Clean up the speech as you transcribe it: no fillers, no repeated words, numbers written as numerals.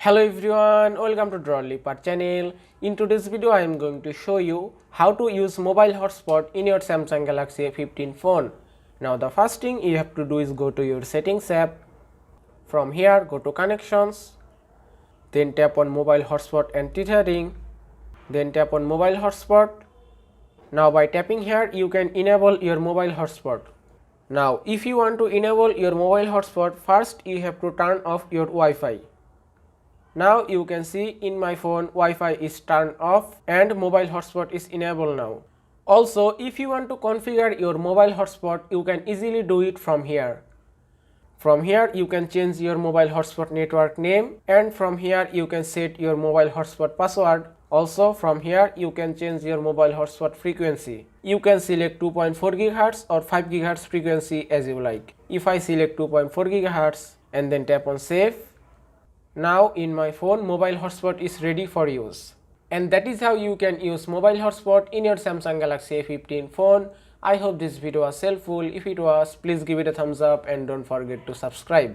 Hello everyone, welcome to Drawlipart channel. In today's video I am going to show you how to use mobile hotspot in your Samsung Galaxy A15 phone. Now the first thing you have to do is go to your settings app. From here go to connections, then tap on mobile hotspot and tethering, then tap on mobile hotspot. Now by tapping here you can enable your mobile hotspot. Now if you want to enable your mobile hotspot, first you have to turn off your Wi-Fi. Now you can see in my phone Wi-Fi is turned off and mobile hotspot is enabled now. Also if you want to configure your mobile hotspot, you can easily do it from here. From here you can change your mobile hotspot network name, and from here you can set your mobile hotspot password. Also from here you can change your mobile hotspot frequency. You can select 2.4 GHz or 5 GHz frequency as you like. If I select 2.4 GHz and then tap on save, now in my phone mobile hotspot is ready for use. And that is how you can use mobile hotspot in your Samsung Galaxy A15 phone. I hope this video was helpful. If it was, please give it a thumbs up and don't forget to subscribe.